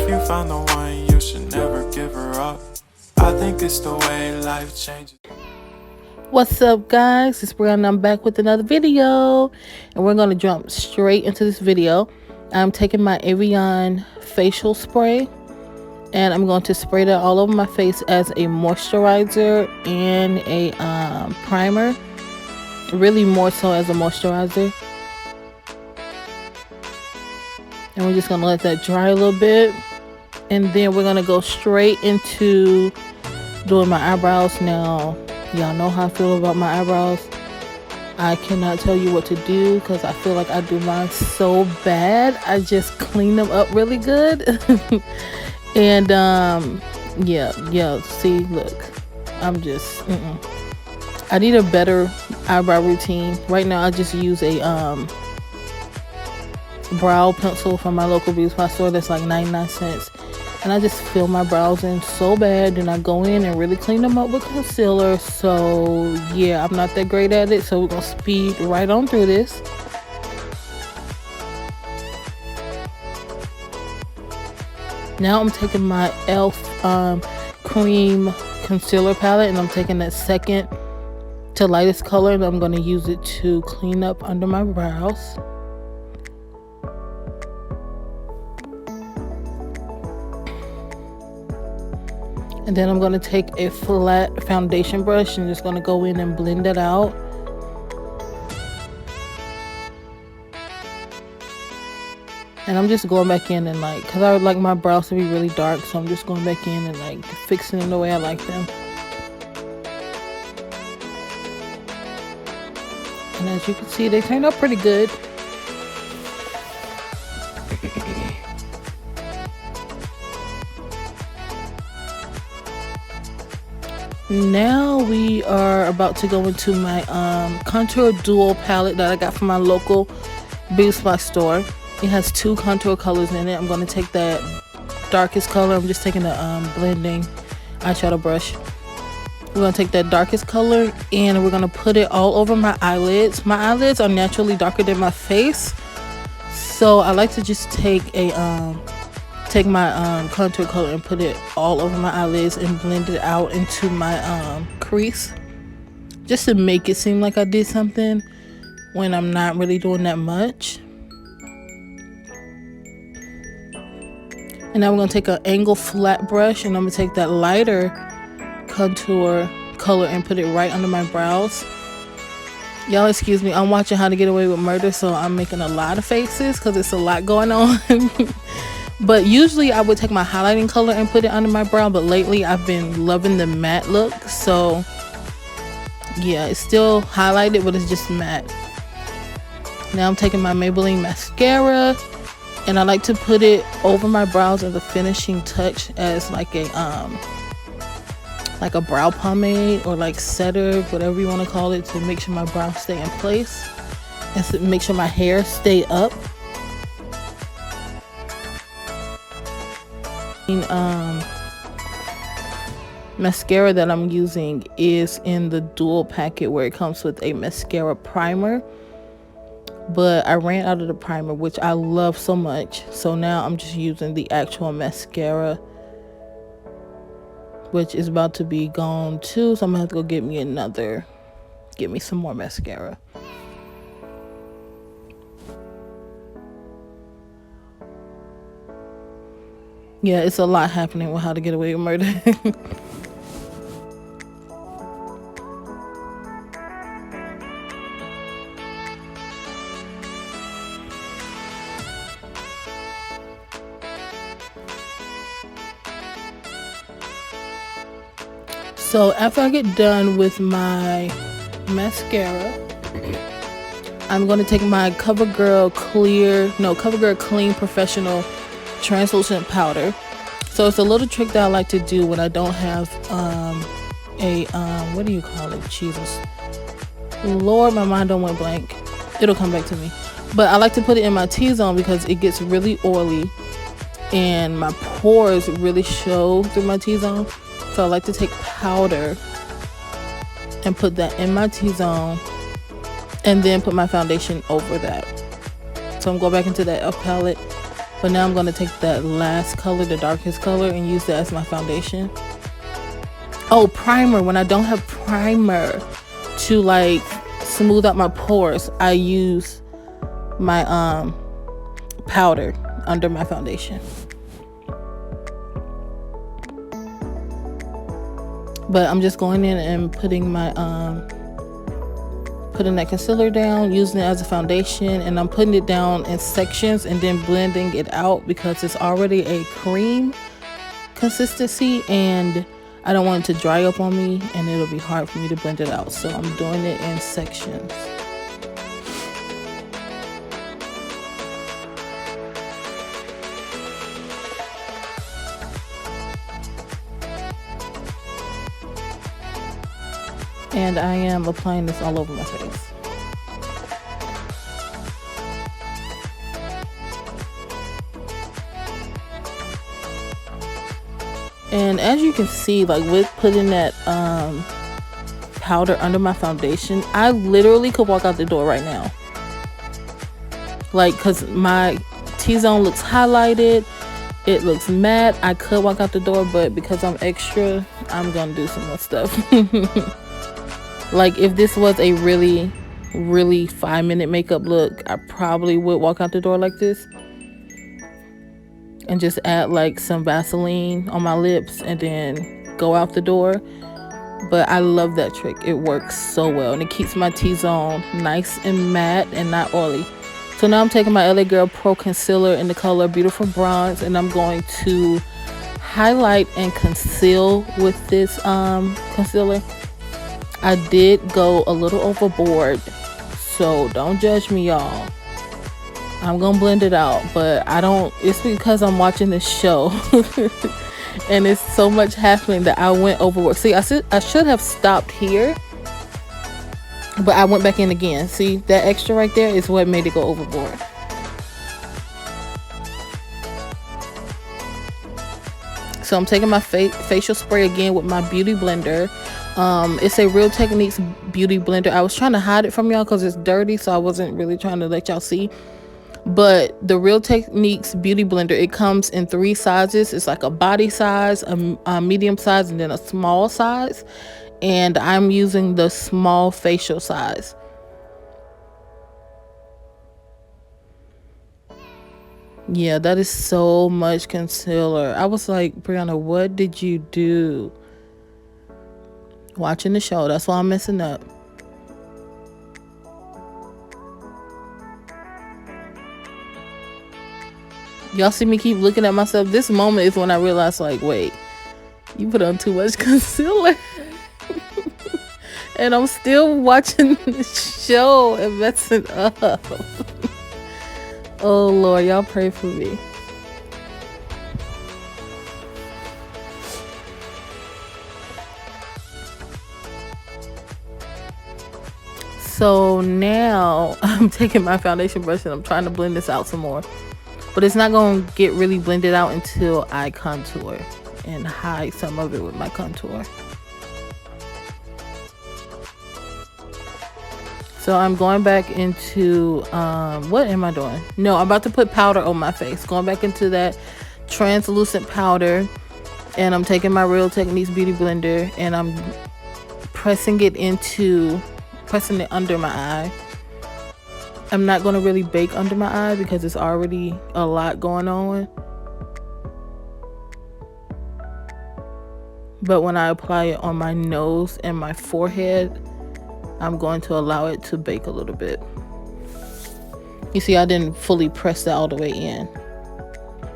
If you find the one, you should never give her up. I think it's the way life changes. What's up, guys? It's Brianna. I'm back with another video, and we're going to jump straight into this video. I'm taking my Evian facial spray, and I'm going to spray that all over my face as a moisturizer and a primer. Really more so as a moisturizer. And we're just going to let that dry a little bit, and then we're going to go straight into doing my eyebrows. Now, y'all know how I feel about my eyebrows. I cannot tell you what to do because I feel like I do mine so bad. I just clean them up really good. And yeah, see, look, I'm just I need a better eyebrow routine. Right now I just use a brow pencil from my local beauty supply store that's like 99 cents. And I just fill my brows in so bad, and I go in and really clean them up with concealer. So yeah, I'm not that great at it, so we're gonna speed right on through this. Now I'm taking my e.l.f. cream concealer palette, and I'm taking that second to lightest color, and I'm gonna use it to clean up under my brows. And then I'm going to take a flat foundation brush and just going to go in and blend it out. And I'm just going back in and because I would like my brows to be really dark, so I'm just going back in and fixing them the way I like them. And as you can see, they turned out pretty good. Now we are about to go into my contour duo palette that I got from my local beauty supply store. It has two contour colors in it. I'm going to take that darkest color. I'm just taking the blending eyeshadow brush. We're going to take that darkest color and we're going to put it all over my eyelids. My eyelids are naturally darker than my face, so I like to just take my contour color and put it all over my eyelids and blend it out into my crease, just to make it seem like I did something when I'm not really doing that much. And now we're going to take an angle flat brush, and I'm going to take that lighter contour color and put it right under my brows. Y'all excuse me, I'm watching How to Get Away with Murder, so I'm making a lot of faces because it's a lot going on. But usually I would take my highlighting color and put it under my brow, but lately I've been loving the matte look. So yeah, it's still highlighted, but it's just matte. Now I'm taking my Maybelline mascara, and I like to put it over my brows as a finishing touch, as like a brow pomade or setter, whatever you want to call it, to make sure my brows stay in place and to make sure my hair stay up. Mascara that I'm using is in the dual packet where it comes with a mascara primer, but I ran out of the primer, which I love so much, so now I'm just using the actual mascara, which is about to be gone too, so I'm gonna have to go get me some more mascara. Yeah, it's a lot happening with How to Get Away with Murder. So after I get done with my mascara, I'm going to take my CoverGirl Clean Professional translucent powder. So it's a little trick that I like to do when I don't have what do you call it? Jesus Lord, my mind don't went blank. It'll come back to me. But I like to put it in my T-zone because it gets really oily and my pores really show through my T-zone. So I like to take powder and put that in my T-zone and then put my foundation over that. So I'm going back into that e.l.f. palette, But now I'm going to take that last color, the darkest color, and use that as my foundation. Oh, primer. When I don't have primer to like smooth out my pores, I use my powder under my foundation. But I'm just going in and putting my putting that concealer down, using it as a foundation, and I'm putting it down in sections and then blending it out because it's already a cream consistency and I don't want it to dry up on me and it'll be hard for me to blend it out. So I'm doing it in sections. And I am applying this all over my face. And as you can see, like with putting that powder under my foundation, I literally could walk out the door right now. Like, cause my T-zone looks highlighted, it looks matte. I could walk out the door, but because I'm extra, I'm gonna do some more stuff. Like if this was a really 5-minute makeup look, I probably would walk out the door like this and just add like some Vaseline on my lips and then go out the door. But I love that trick. It works so well and it keeps my T-zone nice and matte and not oily. So now I'm taking my LA Girl Pro Concealer in the color Beautiful Bronze, and I'm going to highlight and conceal with this concealer. I did go a little overboard, so don't judge me, y'all. I'm gonna blend it out, but it's because I'm watching this show and it's so much happening that I went overboard. See, I should have stopped here, but I went back in again. See, that extra right there is what made it go overboard. So I'm taking my facial spray again with my beauty blender. It's a Real Techniques beauty blender. I was trying to hide it from y'all because it's dirty, so I wasn't really trying to let y'all see. But the Real Techniques beauty blender, it comes in 3 sizes. It's like a body size, a medium size, and then a small size. And I'm using the small facial size. Yeah, that is so much concealer. I was like, Brianna, what did you do? Watching the show, that's why I'm messing up. Y'all see me keep looking at myself. This moment is when I realize, like, wait, you put on too much concealer. And I'm still watching the show and messing up. Oh Lord, y'all pray for me. So now I'm taking my foundation brush and I'm trying to blend this out some more. But it's not going to get really blended out until I contour and hide some of it with my contour. So I'm going back into, what am I doing? No, I'm about to put powder on my face. Going back into that translucent powder. And I'm taking my Real Techniques Beauty Blender and I'm pressing it under my eye. I'm not going to really bake under my eye because it's already a lot going on. But when I apply it on my nose and my forehead, I'm going to allow it to bake a little bit. You see, I didn't fully press that all the way in.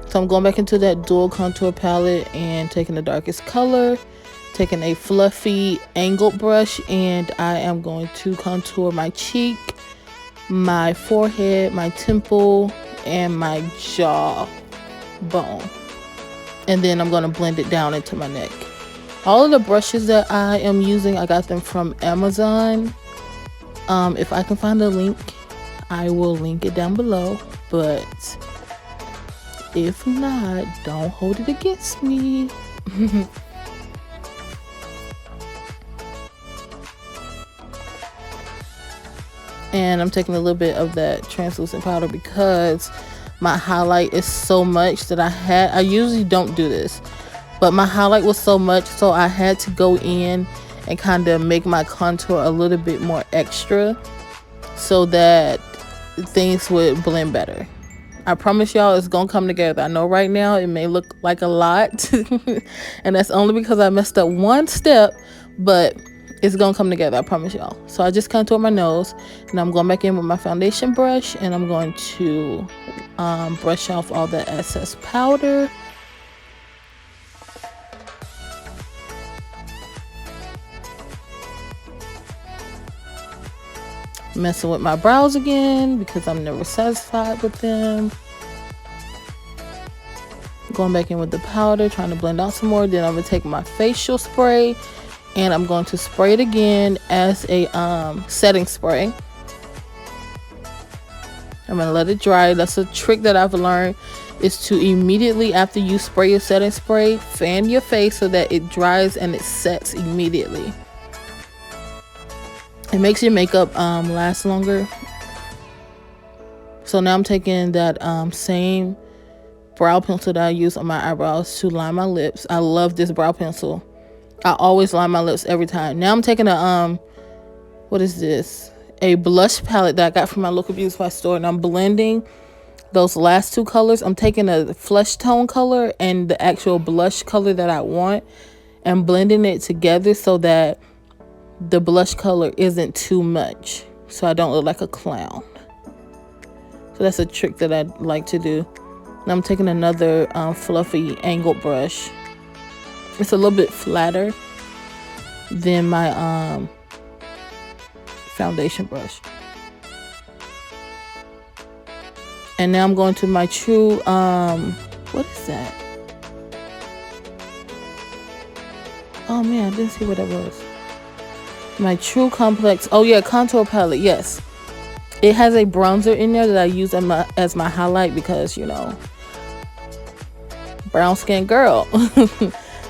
So I'm going back into that dual contour palette and taking the darkest color, taking a fluffy angled brush, and I am going to contour my cheek, my forehead, my temple, and my jaw bone. And then I'm going to blend it down into my neck. All of the brushes that I am using, I got them from Amazon. If I can find the link, I will link it down below. But if not, don't hold it against me. And I'm taking a little bit of that translucent powder because my highlight is so much that I usually don't do this, but my highlight was so much, so I had to go in and kind of make my contour a little bit more extra so that things would blend better. I promise y'all it's gonna come together. I know right now it may look like a lot and that's only because I messed up one step, but it's gonna come together, I promise y'all. So I just contour my nose, and I'm going back in with my foundation brush, and I'm going to brush off all the excess powder. Messing with my brows again because I'm never satisfied with them. Going back in with the powder, trying to blend out some more. Then I'm gonna take my facial spray and I'm going to spray it again as a setting spray. I'm gonna let it dry. That's a trick that I've learned, is to immediately after you spray your setting spray, fan your face so that it dries and it sets immediately. It makes your makeup last longer. So now I'm taking that same brow pencil that I use on my eyebrows to line my lips. I love this brow pencil. I always line my lips every time. Now I'm taking a what is this? A blush palette that I got from my local beauty supply store, and I'm blending those last two colors. I'm taking a flesh tone color and the actual blush color that I want and blending it together so that the blush color isn't too much, so I don't look like a clown. So that's a trick that I like to do. Now I'm taking another fluffy angled brush. It's a little bit flatter than my foundation brush. And now I'm going to my true what is that? Oh man, I didn't see what that was. My True Complex, oh yeah, contour palette. Yes, it has a bronzer in there that I use as my highlight because, you know, brown skin girl.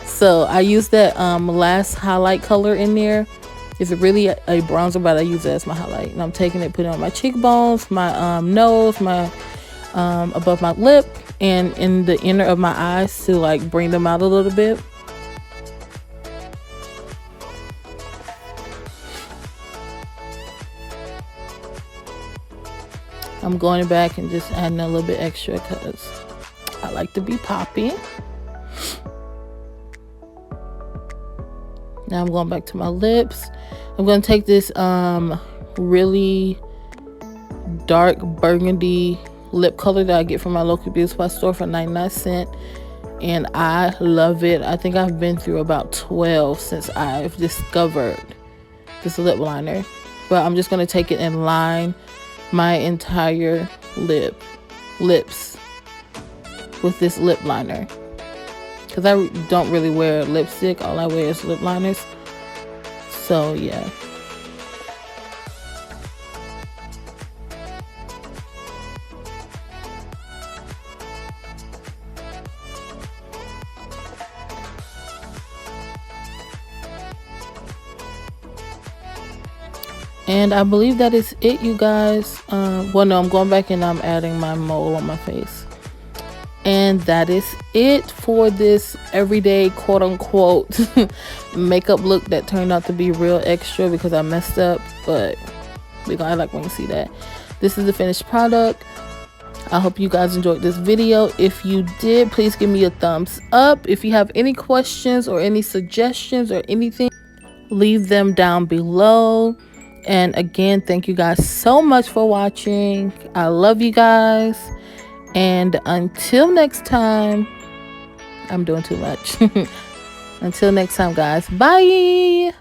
So I use that last highlight color in there. It's really a bronzer, but I use it as my highlight. And I'm taking it, putting it on my cheekbones, my nose, my above my lip, and in the inner of my eyes to like bring them out a little bit. I'm going back and just adding a little bit extra because I like to be poppy. Now I'm going back to my lips. I'm going to take this really dark burgundy lip color that I get from my local beauty supply store for 99¢, and I love it. I think I've been through about 12 since I've discovered this lip liner, but I'm just going to take it and line my entire lips with this lip liner because I don't really wear lipstick. All I wear is lip liners. So yeah. And I believe that is it, you guys. Well, no, I'm going back and I'm adding my mole on my face. And that is it for this everyday quote-unquote makeup look that turned out to be real extra because I messed up. But we're gonna like when you see that. This is the finished product. I hope you guys enjoyed this video. If you did, please give me a thumbs up. If you have any questions or any suggestions or anything, leave them down below. And again, thank you guys so much for watching. I love you guys. And until next time, I'm doing too much. Until next time, guys. Bye.